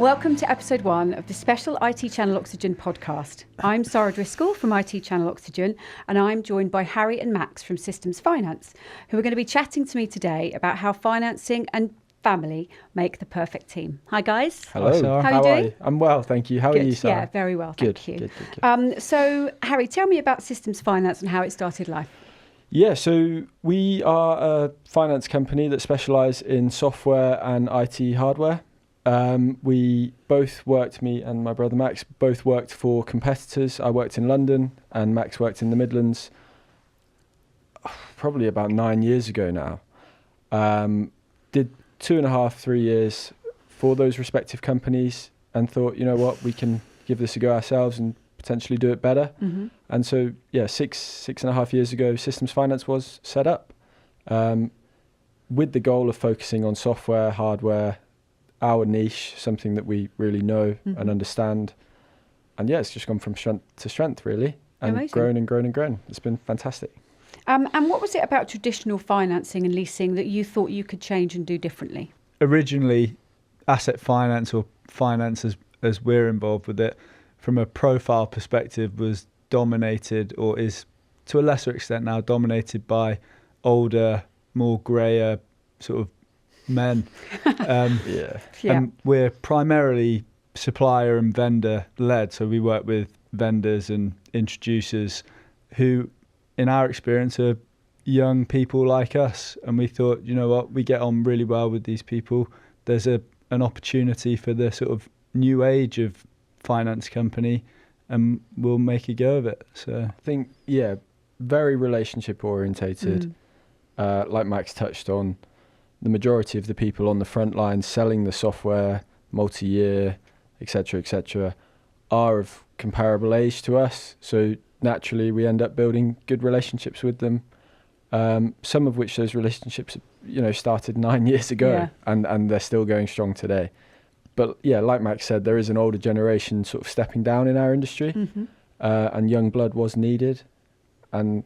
Welcome to episode 1 of the special IT Channel Oxygen podcast. I'm Sara Driscoll from IT Channel Oxygen, and I'm joined by Harry and Max from Systems Finance, who are going to be chatting to me today about how financing and family make the perfect team. Hi guys. Hello. Hi, Sarah. How are you doing? I'm well, thank you. How Good. are you, Sarah? Yeah, very well, Good, thank you. Good. So, Harry, tell me about Systems Finance and how it started life. Yeah, so we are a finance company that specialise in software and IT hardware. We both worked, me and my brother Max, both worked for competitors. I worked in London and Max worked in the Midlands probably about 9 years ago now. Did 2.5, 3 years for those respective companies and thought, you know what, we can give this a go ourselves and potentially do it better. Mm-hmm. And so, yeah, 6.5 years ago, Systems Finance was set up with the goal of focusing on software, hardware, our niche, something that we really know and understand. And yeah, it's just gone from strength to strength, really, and Amazing. grown and grown and grown. It's been fantastic. And what was it about traditional financing and leasing that you thought you could change and do differently? Originally, asset finance or finance as we're involved with it, from a profile perspective, was dominated or is to a lesser extent now dominated by older, more greyer sort of men. Yeah. And we're primarily supplier and vendor led. So we work with vendors and introducers who, in our experience, are young people like us. And we thought, you know what, we get on really well with these people. There's an opportunity for the sort of new age of finance company, and we'll make a go of it. So I think, yeah, very relationship orientated. Like Max touched on, the majority of the people on the front line selling the software, multi-year, etc., are of comparable age to us. So naturally, we end up building good relationships with them. Some of which those relationships, started 9 years ago, and they're still going strong today. But yeah, like Max said, there is an older generation sort of stepping down in our industry, and young blood was needed, and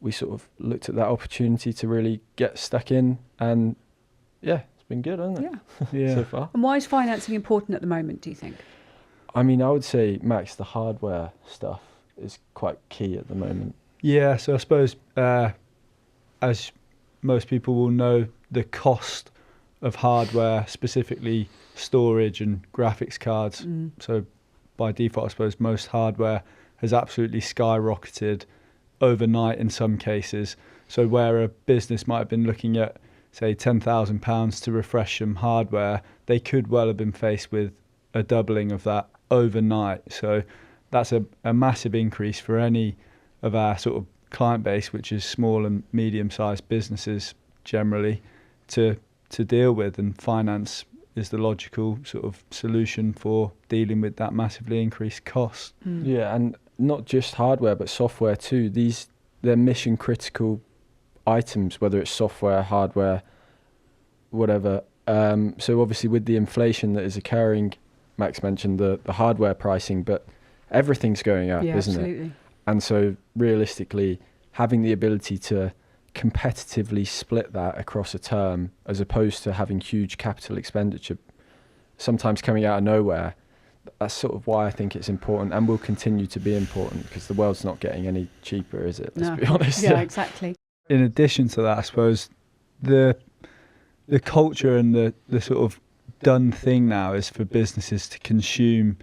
we sort of looked at that opportunity to really get stuck in, and yeah, it's been good, hasn't it? yeah. So far. And why is financing important at the moment, do you think? I mean, I would say, Max, the hardware stuff is quite key at the moment. Yeah, so I suppose as most people will know, the cost of hardware, specifically storage and graphics cards, so by default I suppose most hardware has absolutely skyrocketed overnight in some cases. So where a business might have been looking at, say, £10,000 to refresh some hardware, they could well have been faced with a doubling of that overnight. So that's a massive increase for any of our sort of client base, which is small and medium-sized businesses generally, to deal with, and finance is the logical sort of solution for dealing with that massively increased cost. Yeah, and not just hardware but software too. They're mission critical items, whether it's software, hardware, whatever. So obviously with the inflation that is occurring, Max mentioned the hardware pricing, but everything's going up, isn't absolutely. it? And so realistically, having the ability to competitively split that across a term, as opposed to having huge capital expenditure sometimes coming out of nowhere, that's sort of why I think it's important, and will continue to be important, because the world's not getting any cheaper, is it? Let's be honest. Yeah, exactly. In addition to that, I suppose the culture and the sort of done thing now is for businesses to consume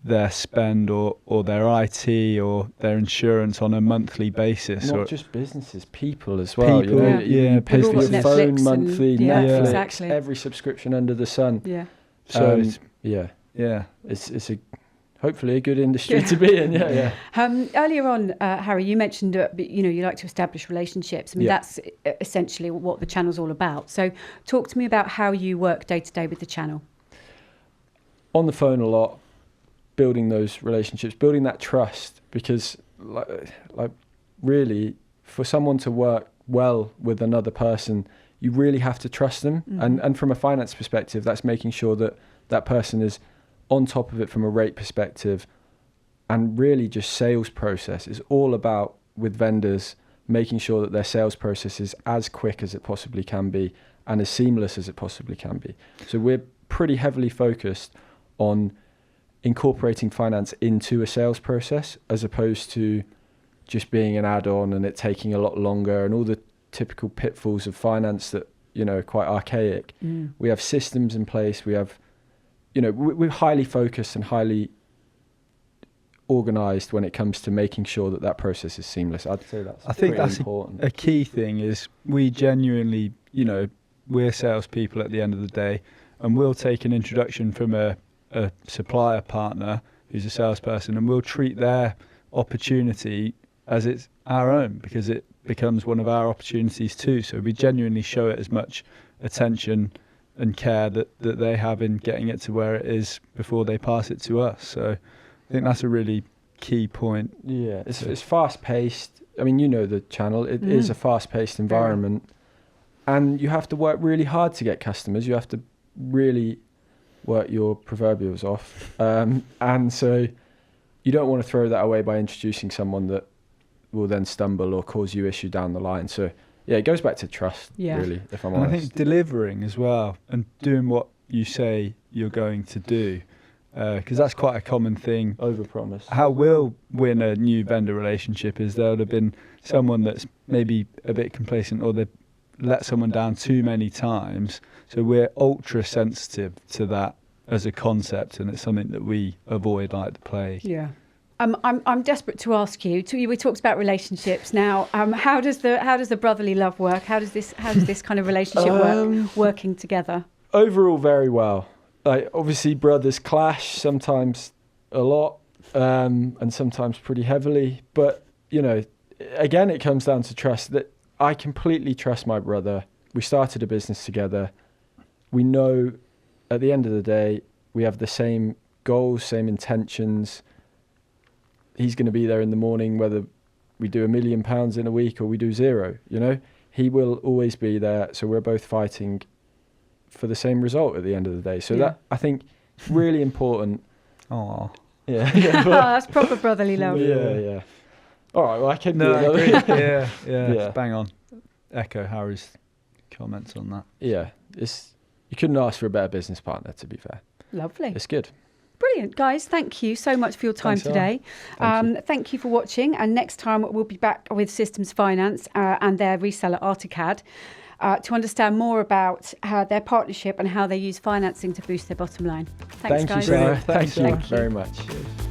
their spend or their IT or their insurance on a monthly basis. Not just businesses, people as well. People, you pay for your Netflix phone and- monthly, yeah, Netflix, exactly. every subscription under the sun. Yeah. So It's a hopefully a good industry to be in. Yeah. Earlier on, Harry, you mentioned you like to establish relationships. I mean, that's essentially what the channel's all about. So talk to me about how you work day to day with the channel. On the phone a lot, building those relationships, building that trust, because like really, for someone to work well with another person, you really have to trust them. And from a finance perspective, that's making sure that that person is on top of it from a rate perspective, and really just sales process is all about, with vendors, making sure that their sales process is as quick as it possibly can be and as seamless as it possibly can be. So we're pretty heavily focused on incorporating finance into a sales process, as opposed to just being an add-on and it taking a lot longer and all the typical pitfalls of finance that, are quite archaic. We have systems in place. We have, we're highly focused and highly organised when it comes to making sure that process is seamless. I'd say that's important. A key thing is we genuinely, we're salespeople at the end of the day, and we'll take an introduction from a supplier partner who's a salesperson, and we'll treat their opportunity as it's our own, because it becomes one of our opportunities too. So we genuinely show it as much attention and care that they have in getting it to where it is before they pass it to us. So I think that's a really key point. Yeah, it's fast paced. I mean, the channel, it is a fast paced environment, and you have to work really hard to get customers. You have to really work your proverbials off. And so you don't want to throw that away by introducing someone that will then stumble or cause you issue down the line. So yeah, it goes back to trust, really, if I'm honest. I think delivering as well and doing what you say you're going to do, because that's quite a common thing. Overpromise. How we'll win a new vendor relationship is there would have been someone that's maybe a bit complacent, or they've let someone down too many times. So we're ultra sensitive to that as a concept, and it's something that we avoid like the plague. Yeah. I'm desperate to ask you. We talked about relationships. Now, how does the brotherly love work? How does this kind of relationship work, working together? Overall, very well. Like, obviously, brothers clash sometimes a lot, and sometimes pretty heavily. But again, it comes down to trust. That I completely trust my brother. We started a business together. We know at the end of the day we have the same goals, same intentions. He's going to be there in the morning, whether we do £1 million in a week or we do 0, he will always be there. So we're both fighting for the same result at the end of the day. So that, I think, really important. Oh, yeah. That's proper brotherly love. Yeah. All right, well, I can do I it. agree. Yeah. Bang on. Echo Harry's comments on that. Yeah, you couldn't ask for a better business partner, to be fair. Lovely. It's good. Brilliant, guys. Thank you so much for your time today. Thank you for watching. And next time we'll be back with Systems Finance and their reseller Articad to understand more about their partnership and how they use financing to boost their bottom line. Thanks, guys. You, Sarah. Thank you very much. Cheers.